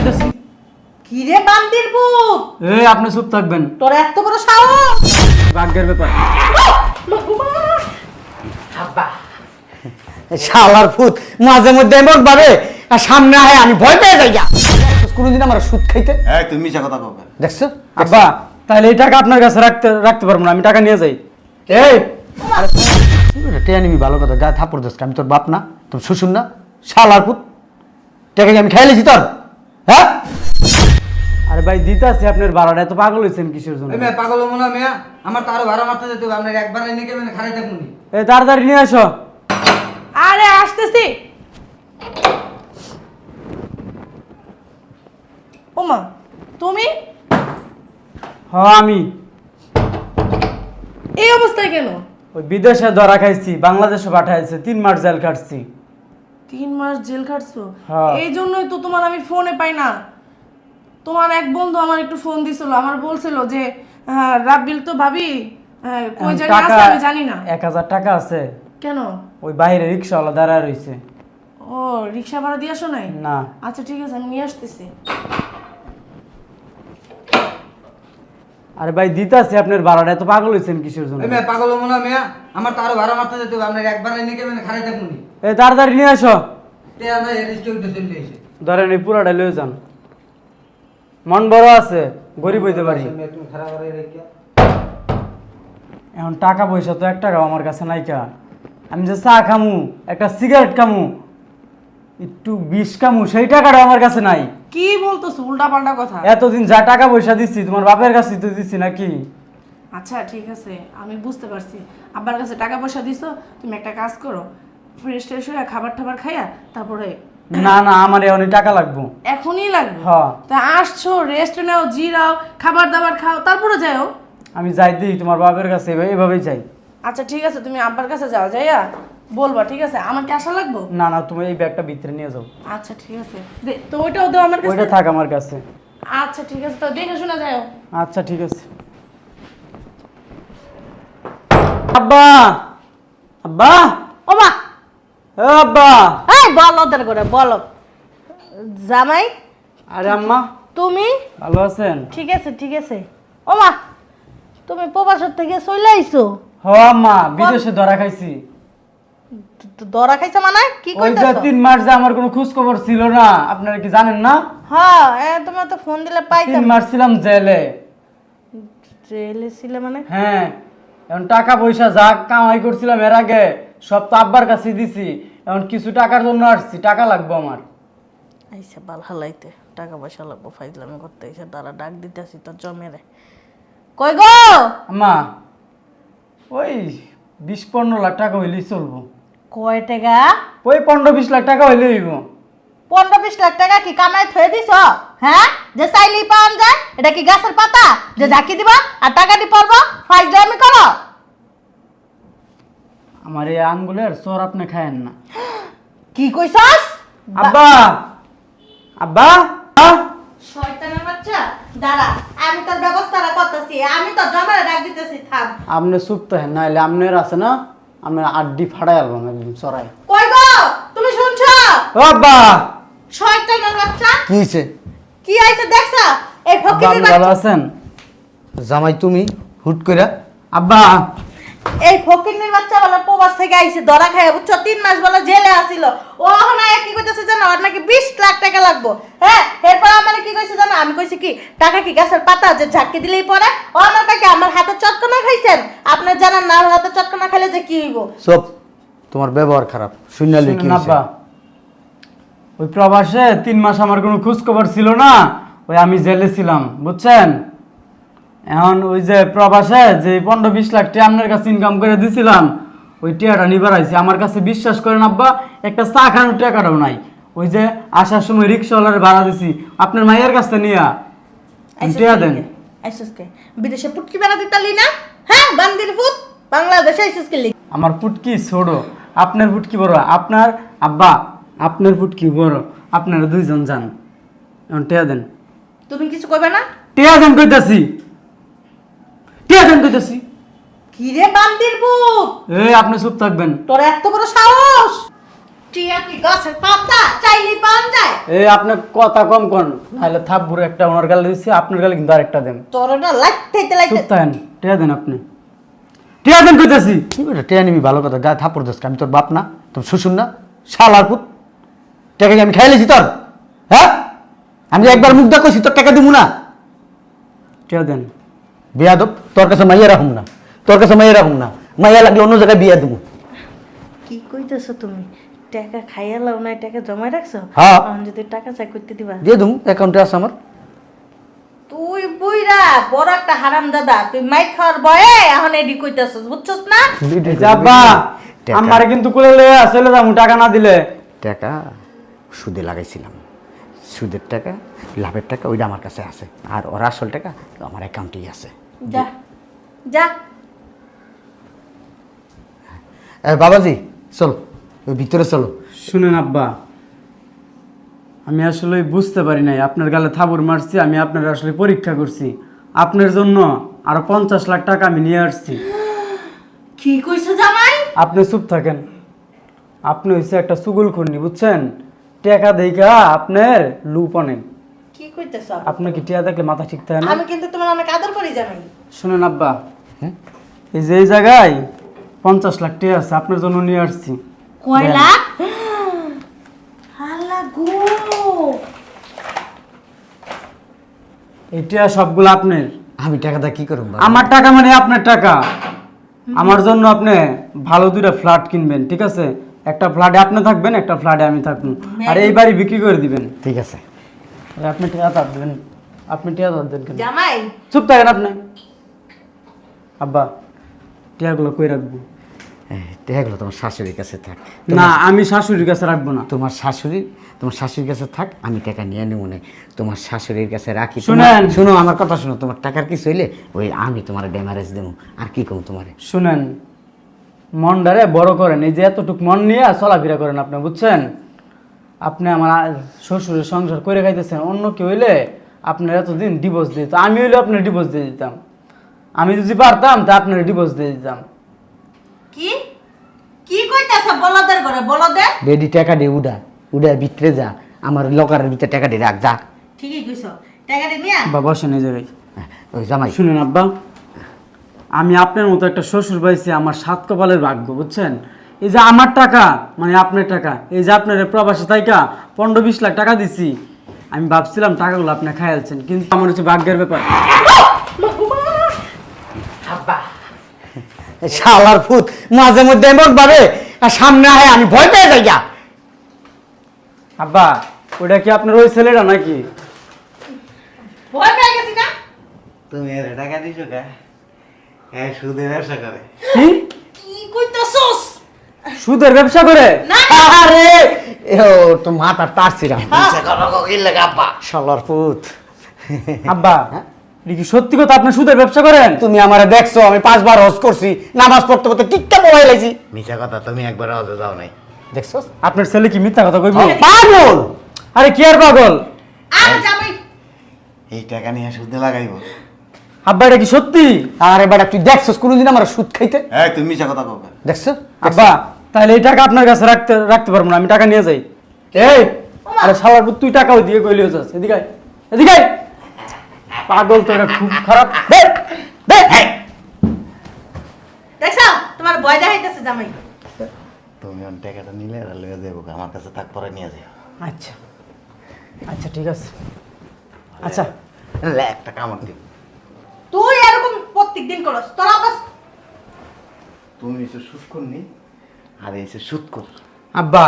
কইতাছি। কি রে বান্দির পুত, এই আপনি চুপ থাকবেন, তোর এত বড় সাহস! ভাগ্যের ব্যাপার। আব্বা শালার ফুট মাঝে মধ্যে এমন ভাবে আর সামনে আয় আমি ভয় পেয়ে যাই। কোনোদিন আমার সুদ খাইতে এই তুমি মিছা কথা কও কেন? দেখছো? আব্বা তাহলে এই টাকা আপনার কাছে রাখতে পারবো না, আমি টাকা নিয়ে যাই। এই টেয়া নিবি ভালো কথা, গা থাপড় দোষ, আমি তোর বাপ না, তোর শ্বশুর না, শালার পুত। টাকা কি আমি খাই লেছি তোর? হ্যাঁ আরে ভাই দিতে আছি আপনার ভাড়াটা, এত পাগল হয়েছেন কিসের জন্য? এই মেয়ে পাগল হবো না মেয়া, আমার তো আরো ভাড়া মারতে যেতে হবে, আপনার একবার এনে কেমন খারাই থাকুন। এই তাড়াতাড়ি নিয়ে আসো। আরে আসতেছি। ওমা তুমি আমি এই অবস্থায় কেন? ওই বিদেশে ধরা খাইছি, বাংলাদেশে পাঠাইছে, 3 মাস জেল কাটছি। 3 মাস জেল খাটছো? হ্যাঁ। এই জন্যই তো তোমার আমি ফোনে পাই না। তোমার এক বন্ধু আমার একটু ফোন দিছিল, আমার বলছিল যে রাব্বিল তো ভাবি কই জানি টাকা আছে, আমি জানি না। 1000 টাকা আছে, কেন? ওই বাইরে রিক্সাওয়ালা দাঁড়ায় রইছে। ও রিকশা ভাড়া দিয়ে আসো নাই? না। আচ্ছা ঠিক আছে, আমি নিয়ে আসতেছি। আরে ভাই দিতে আছি আপনার ভাড়াটা, এত পাগল হয়েছেন কিসের জন্য? এই মেয়ে পাগল হবো না মেয়া, আমার তো আরো ভাড়া মারতে যেতে হবে, আপনার একবার এনে কেমন খারাই থাকুন। এই তাড়াতাড়ি নিয়ে আসো। তে আমরা এরিস্টে উঠে চলে এসে ধরেন এই পুরাটা লয়ে যান। মন বড় আছে, গরিব হইতে পারি। তুমি খারাপ করে রেখে এখন টাকা পয়সা তো 1 টাকাও আমার কাছে নাই কা। আমি যে চা খামু, একটা সিগারেট খামু, একটু বিষ খামু, সেই টাকাটা আমার কাছে নাই। কি বলতেছো উল্টা পাল্টা কথা? এতদিন যা টাকা পয়সা দিচ্ছি তোমার বাপের কাছে তো দিচ্ছি নাকি? আচ্ছা ঠিক আছে, আমি বুঝতে পারছি। আব্বার কাছে টাকা পয়সা দিছো, তুমি একটা কাজ করো, ফ্রেশ ট্রেশ হয়ে খাবার টাবার খাইয়া তারপরে। না না, আমার এখনই টাকা লাগবো। এখনই লাগবে? হ্যাঁ। তা আসছো, রেস্ট নাও, জিরাও, খাবার দাবার খাও, তারপরে যাও। আমি যাই দিই তোমার বাপের কাছে, এভাবেই যাই। আচ্ছা ঠিক আছে, তুমি আব্বার কাছে যাও, যাইয়া বলবা, ঠিক আছে? আমার কি আসা লাগবো? না না, তুমি এই ব্যাগটা ভিতরে নিয়ে যাও। আচ্ছা ঠিক আছে, তো ওইটাও দাও আমার কাছে। ওইটা থাক আমার কাছে। আচ্ছা ঠিক আছে, তো দেখে শোনা যাও। আচ্ছা ঠিক আছে। আব্বা, আব্বা, ওমা ও আব্বা। এই বল ওদের করে বলো। জামাই আরে আম্মা, তুমি? ভালো আছেন? ঠিক আছে ঠিক আছে। ওমা তুমি প্রবাসের থেকে চলে আইছো? হ আম্মা, বিদেশে ধরা খাইছি। দরা খাইছো মানে কি ওই যে কইতাছো? 3 মাস যে আমার কোনো খোঁজ খবর ছিল না, আপনারা কি জানেন না? হ্যাঁ তুমি তো ফোন দিলে 3 পাইতাম। মাস ছিলাম জেলে। জেলে ছিলে মানে? হ্যাঁ, এখন টাকা পয়সা যা কামাই করছিলাম এর আগে সব তো আব্বার কাছে দিছি। এখন কিছু টাকার জন্য আসছি, টাকা লাগবে আমার। আইসা বাল হালাইতে টাকা পয়সা লাগবো, ফাইজলামি করতে এসে তারা ডাক দিতেছি তোর জমেরে। কই গো? আম্মা ওই 20-15 লাখ টাকা হইলেই চলবো। কয় টাকা? ওই 15-20 লাখ টাকা হইলে হইব। 15-20 লাখ টাকা কি কামাই থয়ে দিছ? হ্যাঁ, যে চাইলেই পাওয়া যায়? এটা কি গাছের পাতা যে ঝাঁকি দিবা আর টাকা দি পড়বো? ফাইজলামি করো। আমার এই আঙ্গুলের চোর আপনি খায়েন না। কি কইছস? আব্বা, আব্বা, শয়তানের বাচ্চা, দাঁড়া, আমি তোর ব্যবস্থাটা করতেছি, আমি তোর জমারে ডাক দিতেছি, থাম। আপনি চুপ তো হেন, নাহলে আপনার আছে না, আপনার আড্ডি ফাড়াই আলবাম একদম চড়াই। কই গো? তুমি শুনছো? ও আব্বা, শয়তানের বাচ্চা, কি হয়েছে? কি আইছে দেখছো? এই আব্বা ফকিরের আপনি ভালো বাচ্চা, আছেন? জামাই তুমি হুট কইরা আব্বা, এই ফকিরের বাচ্চা বলে প্রবাস থেকে আইছে, ধরা খায়, বুঝছো? 3 মাস বলে জেলে আসিল। ও না কি কইতেছে জানো? আর নাকি 20 লাখ টাকা লাগবো। হ্যাঁ, এরপর আমার কি কইছে জানো? আমি কইছি কি টাকা কি গাছের পাতা যে ঝাঁকি দিলেই পড়ে? ও আমার কাছে আমার হাতে চটকনা খাইছেন। আপনি জানেন না আমার হাতে চটকনা খাইলে যে কি হইব? সব তোমার ব্যবহার খারাপ, শুনলে কি শুনুন হয়েছে? আব্বা, ওই প্রবাসে 3 মাস আমার কোনো খোঁজ খবর ছিল না, ওই আমি জেলে ছিলাম, বুঝছেন? এখন ওই যে প্রবাসে যে 15-20 লাখ টাকা আপনার কাছে ইনকাম করে দিছিলাম, ওই টাকাটা নিবার আইছি। আমার কাছে বিশ্বাস করেন আব্বা, একটা চা খানোর টাকাটাও নাই। ওই যে আসার সময় রিক্সাওয়ালার ভাড়া দিছি আপনার মায়ের কাছে নিয়া, টাকা দেন। আইসুসকে বিদেশে পুটকি বেড়া দিতালি না? হ্যাঁ, বান্দির ফুট বাংলাদেশে আইসুসকে লিখ। আমার ফুটকি ছোট, আপনার ফুটকি বড়। আপনার আব্বা, আপনার ফুটকি বড়, আপনারা দুইজন যান। এখন টাকা দেন। তুমি কিছু কইবে না? টাকা দেন কইতাছি, টাকা দেন কইতাছি। কি রে বান্দির ফুট, এই আপনি চুপ থাকবেন। তোর এত বড় সাহস! টিয়া কি গাছের পাতা চাইলে পাওয়া যায়? এই আপনি কথা কম কর, নাহলে থাপ্পড় একটা ওনার গালে দিচ্ছি, আপনার গালে কিন্তু আরেকটা দেন। তোর না লাগতে চুপ থাকেন, টিয়া দেন আপনি, টিয়া দেন কইতাছি। কি করে টেয়া নিবি ভালো কথা, গায়ে থাপ্পড় দিস, আমি তোর বাপ না, তোর শ্বশুর না, শালার পুত। টাকা কি আমি খাই লেছি তোর? হ্যাঁ, আমি যে একবার মুখ দেখছি তোর টাকা দিব না? টিয়া দেন। বিয়াদব, তোর কাছে মাইয়া রাখুম না, তোর কাছে মাইয়া রাখুম না, মাইয়া লাগলে অন্য জায়গায় বিয়া দেবো। কি কইতেছো তুমি? টাকা খাইয়া লাও না, টাকা জমাই রাখছো? হ্যাঁ। এখন যদি টাকা চাই করতে দিবা? দিয়ে দেবো, অ্যাকাউন্টে আছে আমার। তুই বুইরা বড় একটা হারামজাদা, তুই মাইর খাওয়ার ভয়ে এখন এডি কইতাছস, বুঝছস না? যাবা টাকা। আমারে কিন্তু কোলে লয়ে চলে যাবো টাকা না দিলে। টাকা সুদে লাগাইছিলাম, সুদের টাকা, লাভের টাকা ওইটা আমার কাছে আছে, আর ওর আসল টাকা আমার অ্যাকাউন্টেই আছে। যা যা। বাবাজি চল, ওই ভিতরে চলো। শুনেন আব্বা, আমি আসলে বুঝতে পারি নাই আপনার গালে থাবুর মারছি, আমি আপনার আসলে পরীক্ষা করছি। আপনার জন্য আরো 50 লাখ টাকা আমি নিয়ে আসছি। কি কইছো জামাই? আপনি চুপ থাকেন, আপনি হইছে একটা চুগলখুন্নি, বুঝছেন? টাকা দেখা আপনার লুপ অনেক। কি কইতেছো? আপনার কি টিয়া দেখলে মাথা ঠিক থাকে না? আমি কিন্তু তোমার অনেক আদর করি জামাই। শুনেন আব্বা, হ্যাঁ? এই যে এই জায়গায় 50 লাখ টাকা আছে, আপনার জন্য নিয়ে আসছি। কয় দেন। লাখ? আল্লাহ গো, এই টাকা সবগুলো আপনার। আমি টাকাটা কি করব? আমার টাকা মানে আপনার টাকা। আমার জন্য আপনি ভালো দুইটা ফ্ল্যাট কিনবেন, ঠিক আছে? একটা ফ্ল্যাটে আপনি থাকবেন, একটা ফ্ল্যাটে আমি থাকবো, আর এই বাড়ি বিক্রি করে দিবেন। ঠিক আছে। আর আপনি টাকা তার দেবেন, আপনি টাকা তার দেন কেন? জামাই চুপ থাকেন আপনি। আব্বা, টাকাগুলো কই রাখবো? টাকাগুলো তোমার শাশুড়ির কাছে থাক। না, আমি শাশুড়ির কাছে রাখবো না। তোমার শাশুড়ির কাছে থাক, আমি টাকা নিয়ে নেবো না, তোমার শাশুড়ির কাছে রাখি। শুনেন। শুনো আমার কথা, শুনো, তোমার টাকার কিছু হইলে ওই আমি তোমার ড্যামারেজ দেবো, আর কি কম তোমারে। শুনেন, মনটারে বড় করেন, এই যে এতটুক মন নিয়ে চলাফেরা করেন আপনি, বুঝছেন? আপনি আমার শ্বশুরের সংসার করে খাইতেছেন, অন্য কেউ হইলে আপনার এতদিন ডিভোর্স দিয়ে দিত, আমি হইলে আপনার ডিভোর্স দিয়ে দিতাম। আমি যদি পারতাম তা আপনার ডিভোর্স দিয়ে দিতাম। কি কি কইতাছো? বলদের ঘরে বলদে? বেডি টাকা দিয়ে উড়া ভিতরে যা, আমার লকারের ভিতরে টাকা দিয়ে রাখ, যা। ঠিকই কইছো, টাকাটা নিয়া বা বসেন এই জায়গায়। ওই জামাই, শুনেন আব্বা, আমি আপনার মতো একটা শ্বশুর পাইছি, আমার 7 কপালের ভাগ্য, বুঝছেন? এই যে আমার টাকা মানে আপনার টাকা, এই যে আপনার প্রবাসী তাইকা 15-20 লাখ টাকা দিছি, আমি ভাবছিলাম টাকাগুলো আপনি খাইয়ালছেন, কিন্তু আমার হচ্ছে ভাগ্যের ব্যাপার। শালার ফুট মাঝে মধ্যে এমন ভাবে আর সামনে আয় আমি ভয় পেয়ে যাই। আব্বা, ওটা কি আপনার ওই ছেলেটা নাকি? ভয় পেয়ে গেছি না? তুমি এর টাকা দিছো কা? হ্যাঁ, সুদে ব্যবসা করে। কি কি কইতাছস? সুদের ব্যবসা করে? না আরে ও তো মাথার তার ছিলাম। মিছা কথা কইল লাগা আব্বা। শালার ফুট, আব্বা, এটা কি সত্যি কথা আপনি সুদের ব্যবসা করেন? তুমি আমারে দেখছো আমি 5 বার হজ করছি, নামাজ পড়তে পড়তে টিকটা মোবাইল আইছি, মিছা কথা, তুমি একবার হজে যাও নাই। দেখছো? আপনার ছেলে কি মিথ্যা কথা কইব? পাগল। আরে কি আর পাগল? আর জামাই এই টাকা নিয়ে সুদে লাগাইবো। আব্বা, এটা কি সত্যি? আরে বেটা তুই দেখছস কোনোদিন আমার সুদ খাইতে? হ্যাঁ, তুমি মিছা কথা কও। দেখছো? আব্বা, তাহলে এই টাকা আপনার কাছে রাখতে পারবো না, আমি টাকা নিয়ে যাই। এই, আরে শালার পুত, তুই টাকা দিয়ে কইলিও যাস, এদিকে আয়, এদিকে আয়। পাগল তো, এটা খুব খারাপ। দে দে দেখছো তোমার ভয় দেখাইতেছে জামাই। তুমি ওই টাকাটা নিলে আর লয়ে যাবো, আমার কাছে থাক, পরে নিয়ে যাও। আচ্ছা আচ্ছা, ঠিক আছে। আচ্ছা, লে, একটা কামড় দিও। তুই এরকম প্রত্যেকদিন করস, তোর আবার তুমি এসে সুদ করনি, আর এসে সুদ কর। আব্বা,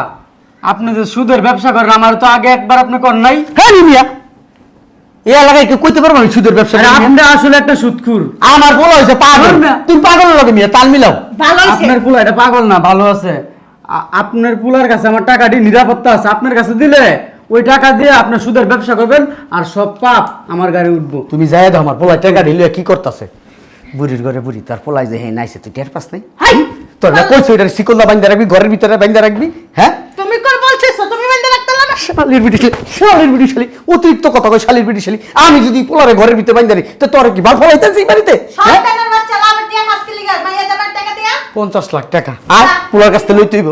আপনি যে সুদের ব্যবসা করেন, আমার তো আগে একবার আপনি করেন নাই। হ্যাঁ নিবিয়া এই এলাকায় কেউ কইতে পারবো আমি সুদের ব্যবসা আরে করি? আপনি আসলে একটা সুদখুর। আমার বলা হয়েছে পাগল, ধর না। তুমি পাগলের লগে মিয়া তাল মিলাও। ভালো হইছে। আপনার পুলা এটা পাগল না, ভালো আছে। আপনার পুলার কাছে আমার টাকাটি নিরাপত্তা আছে, আপনার কাছে দিলে ওই টাকা দিয়ে আপনি সুদের ব্যবসা করবেন, আর সব পাপ আমার গাড়ি উঠবো। তুমি যাই দাও, আমার পোলাই টাকা ঢিলে কি করতেছে? বুড়ির ঘরে বুড়ি, তার পোলাই যে হ্যাঁ নাইছে, তুই টের পাস নাই? হাই তোর না কইছো এটা শিকলদা বাইন্দা রাখবি, ঘরের ভিতরে বাইন্দা রাখবি? হ্যাঁ, তুমি কর বলছিস, তুমি বন্ধ রাখতে না? শালির বিটি শালি অতিরিক্ত কথা কই, শালির বিটি শালি। আমি যদি পোলারে ঘরের ভিতরে বাইন্দা রাখি তো তোর কি বাল ফলাইতেছি বাড়িতে? শয়তানের বাচ্চা লাভ দিয়া খাসকে লিগা মাইয়া জামাই টাকা দিয়া 50 লাখ টাকা আর পোলার কাছ থেকে লইতে হইব।